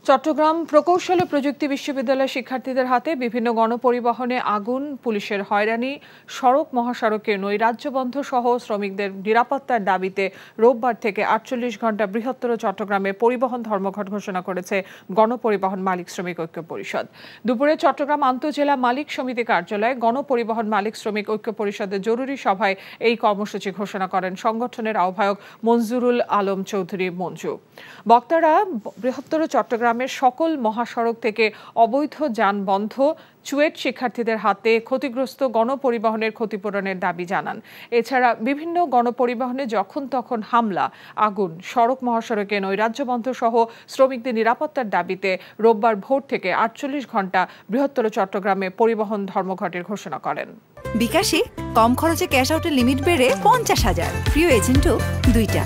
চট্টগ্রাম প্রকৌশল ও প্রযুক্তি বিশ্ববিদ্যালয়ের শিক্ষার্থীদের হাতে বিভিন্ন গণপরিবহনে আগুন, পুলিশের হয়রানি, সড়ক মহাসড়কে নৈরাজ্য বন্ধ সহ শ্রমিকদের নিরাপত্তার দাবিতে রোববার থেকে ৪৮ ঘণ্টা বৃহত্তর চট্টগ্রামে পরিবহন ধর্মঘট ঘোষণা করেছে গণপরিবহন মালিক শ্রমিক ঐক্য পরিষদ। দুপুরে চট্টগ্রাম আন্তঃজেলা মালিক সমিতি কার্যালয়ে গণপরিবহন মালিক শ্রমিক ঐক্য পরিষদের জরুরি সভায় এই কর্মসূচি ঘোষণা করেন সংগঠনের আহ্বায়ক মনজুরুল আলম চৌধুরী মঞ্জু। বক্তারা বৃহত্তর চট্টগ্রাম সকল মহাসড়ক থেকে অবৈধ যান বন্ধ, চুয়েট শিক্ষার্থীদের হাতে ক্ষতিগ্রস্ত গণপরিবহনের ক্ষতিপূরণের দাবি জানান। এছাড়া বিভিন্ন গণপরিবহনে যখন তখন হামলা, আগুন, সড়ক মহাসড়কে নৈরাজ্য বন্ধ সহ শ্রমিকদের নিরাপত্তার দাবিতে রোববার ভোর থেকে ৪৮ ঘণ্টা বৃহত্তর চট্টগ্রামে পরিবহন ধর্মঘটের ঘোষণা করেন। বিকাশে কম খরচে ক্যাশ আউটের লিমিট বেড়ে ৫০,০০০, প্রিয় এজেন্টও ২টা।